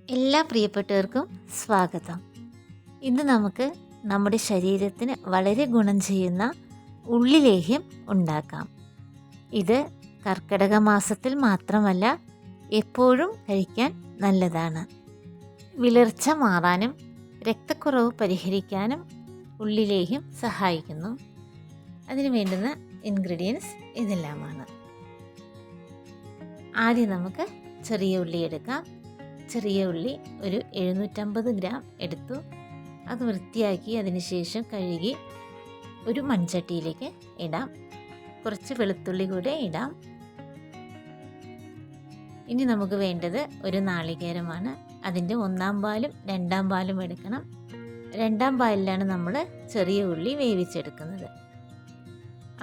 എല്ലാ പ്രിയപ്പെട്ടവർക്കും സ്വാഗതം. ഇന്ന് നമുക്ക് നമ്മുടെ ശരീരത്തിന് വളരെ ഗുണം ചെയ്യുന്ന ഉള്ളിലേഹ്യം ഉണ്ടാക്കാം. ഇത് കർക്കിടക മാസത്തിൽ മാത്രമല്ല എപ്പോഴും കഴിക്കാൻ നല്ലതാണ്. വിളർച്ച മാറാനും രക്തക്കുറവ് പരിഹരിക്കാനും ഉള്ളിലേഹ്യം സഹായിക്കുന്നു. അതിന് വേണ്ടുന്ന ഇൻഗ്രീഡിയൻസ് ഇതെല്ലാമാണ്. ആദ്യം നമുക്ക് ചെറിയ ഉള്ളി എടുക്കാം. ചെറിയ ഉള്ളി ഒരു 750 ഗ്രാം എടുത്തു. അത് വൃത്തിയാക്കി അതിന് ശേഷം കഴുകി ഒരു മൺചട്ടിയിലേക്ക് ഇടാം. കുറച്ച് വെളുത്തുള്ളി കൂടെ ഇടാം. ഇനി നമുക്ക് വേണ്ടത് ഒരു നാളികേരമാണ്. അതിൻ്റെ 1-ാം പാലും 2-ാം പാലും എടുക്കണം. 2-ാം പാലിലാണ് നമ്മൾ ചെറിയ ഉള്ളി വേവിച്ചെടുക്കുന്നത്.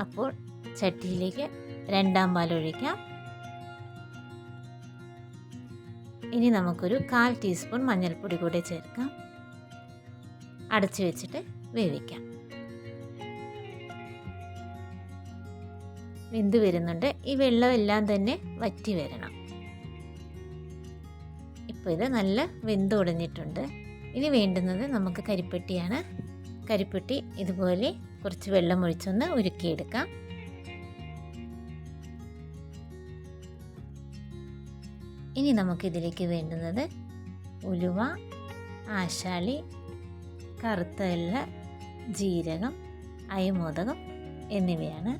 അപ്പോൾ ചട്ടിയിലേക്ക് 2-ാം പാൽ ഒഴിക്കാം. ഇനി നമുക്കൊരു 1/4 ടീസ്പൂൺ മഞ്ഞൾപ്പൊടി കൂടെ ചേർക്കാം. അടച്ചു വെച്ചിട്ട് വേവിക്കാം. വെന്ത് വരുന്നുണ്ട്. ഈ വെള്ളമെല്ലാം തന്നെ വറ്റി വരണം. ഇപ്പോൾ ഇത് നല്ല വെന്തുടഞ്ഞിട്ടുണ്ട്. ഇനി വേണ്ടുന്നത് നമുക്ക് കരിപ്പെട്ടിയാണ്. കരിപ്പെട്ടി ഇതുപോലെ കുറച്ച് വെള്ളം ഒഴിച്ചൊന്ന് ഉരുക്കിയെടുക്കാം. ഇനി നമുക്കിതിലേക്ക് വേണ്ടുന്നത് ഉലുവ, ആശാളി, കറുത്ത എള്ള, ജീരകം, അയമോദകം എന്നിവയാണ്.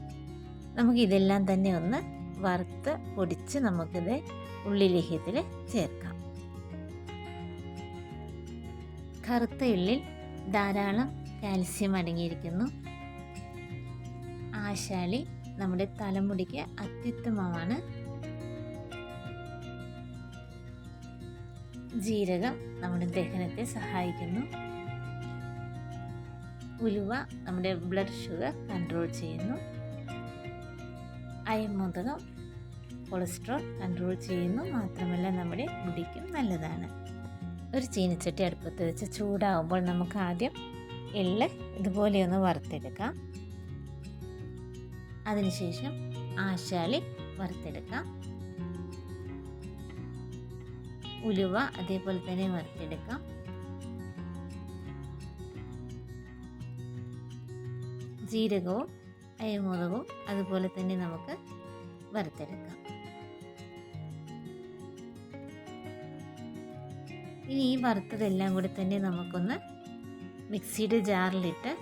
നമുക്കിതെല്ലാം തന്നെ ഒന്ന് വറുത്ത് പൊടിച്ച് നമുക്കിത് ഉള്ളിലേഹ്യത്തിൽ ചേർക്കാം. കറുത്ത എള്ളിൽ ധാരാളം കാൽസ്യം അടങ്ങിയിരിക്കുന്നു. ആശാളി നമ്മുടെ തലമുടിക്ക് അത്യുത്തമമാണ്. ജീരകം നമ്മുടെ ദഹനത്തെ സഹായിക്കുന്നു. ഉലുവ നമ്മുടെ ബ്ലഡ് ഷുഗർ കൺട്രോൾ ചെയ്യുന്നു. അയമോദകം കൊളസ്ട്രോൾ കൺട്രോൾ ചെയ്യുന്നു. മാത്രമല്ല നമ്മുടെ മുടിക്കും നല്ലതാണ്. ഒരു ചീനച്ചട്ടി അടുപ്പത്ത് വെച്ച് ചൂടാവുമ്പോൾ നമുക്ക് ആദ്യം എള്ള് ഇതുപോലെയൊന്ന് വറുത്തെടുക്കാം. അതിനുശേഷം ആശാളി വറുത്തെടുക്കാം. ഉലുവ അതേപോലെ തന്നെ വറുത്തെടുക്കാം. ജീരകവും അയമോദകവും അതുപോലെ തന്നെ നമുക്ക് വറുത്തെടുക്കാം. ഇനി ഈ വറുത്തതെല്ലാം കൂടി തന്നെ നമുക്കൊന്ന് മിക്സിയുടെ ജാറിലിട്ട്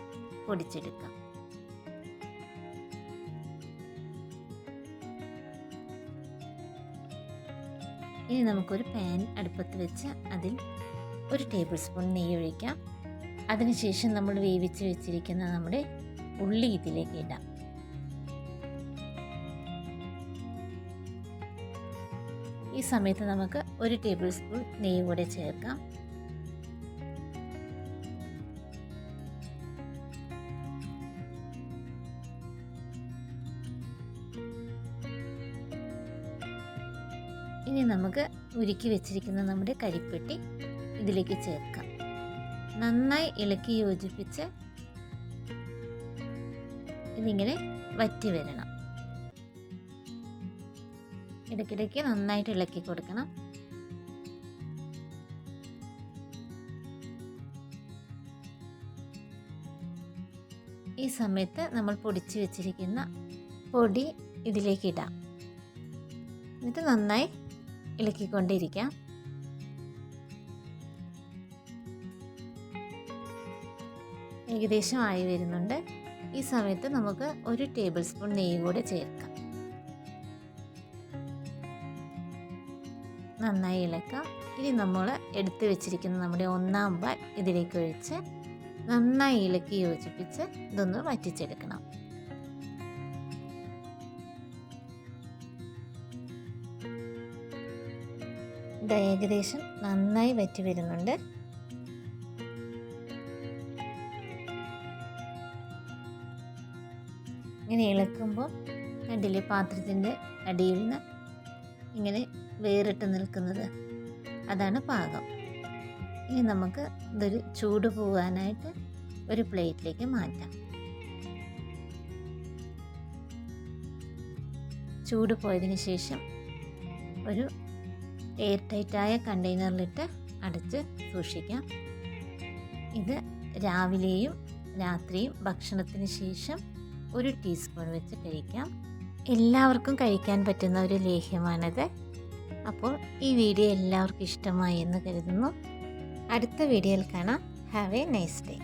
പൊടിച്ചെടുക്കാം. ഇനി നമുക്കൊരു പാൻ അടുപ്പത്ത് വെച്ച് അതിൽ 1 ടേബിൾ സ്പൂൺ നെയ്യ് ഒഴിക്കാം. അതിനുശേഷം നമ്മൾ വേവിച്ച് വെച്ചിരിക്കുന്ന നമ്മുടെ ഉള്ളി ഇതിലേക്ക് ഇടാം. ഈ സമയത്ത് നമുക്ക് 1 ടേബിൾ സ്പൂൺ നെയ്യ് കൂടെ ചേർക്കാം. ഇനി നമുക്ക് ഉരുക്കി വെച്ചിരിക്കുന്ന നമ്മുടെ കരിപ്പെട്ടി ഇതിലേക്ക് ചേർക്കാം. നന്നായി ഇളക്കി യോജിപ്പിച്ച് ഇതിങ്ങനെ വറ്റി വരണം. ഇടയ്ക്കിടയ്ക്ക് നന്നായിട്ട് ഇളക്കി കൊടുക്കണം. ഈ സമയത്ത് നമ്മൾ പൊടിച്ച് വെച്ചിരിക്കുന്ന പൊടി ഇതിലേക്ക് ഇടാം. എന്നിട്ട് നന്നായി ഇളക്കിക്കൊണ്ടിരിക്കാം. ഏകദേശം ആയി വരുന്നുണ്ട്. ഈ സമയത്ത് നമുക്ക് 1 ടേബിൾ സ്പൂൺ നെയ്യ് കൂടെ ചേർക്കാം. നന്നായി ഇളക്കാം. ഇനി നമ്മൾ എടുത്തു വെച്ചിരിക്കുന്ന നമ്മുടെ 1-ാം പാൽ ഇതിലേക്ക് ഒഴിച്ച് നന്നായി ഇളക്കി യോജിപ്പിച്ച് ഇതൊന്ന് വറ്റിച്ചെടുക്കണം. ഇത് ഏകദേശം നന്നായി വറ്റി വരുന്നുണ്ട്. ഇങ്ങനെ ഇളക്കുമ്പോൾ കണ്ടില്ലേ പാത്രത്തിൻ്റെ അടിയിൽ നിന്ന് ഇങ്ങനെ വേറിട്ട് നിൽക്കുന്നത്, അതാണ് പാകം. ഇനി നമുക്ക് ഇതൊരു ചൂട് പോകാനായിട്ട് ഒരു പ്ലേറ്റിലേക്ക് മാറ്റാം. ചൂട് പോയതിന് ശേഷം ഒരു എയർ ടൈറ്റായ കണ്ടെയ്നറിലിട്ട് അടച്ച് സൂക്ഷിക്കാം. ഇത് രാവിലെയും രാത്രിയും ഭക്ഷണത്തിന് ശേഷം 1 ടീസ്പൂൺ വെച്ച് കഴിക്കാം. എല്ലാവർക്കും കഴിക്കാൻ പറ്റുന്ന ഒരു ലേഹ്യമാണിത്. അപ്പോൾ ഈ വീഡിയോ എല്ലാവർക്കും ഇഷ്ടമായി എന്ന് കരുതുന്നു. അടുത്ത വീഡിയോയിൽ കാണാം. Have A nice day.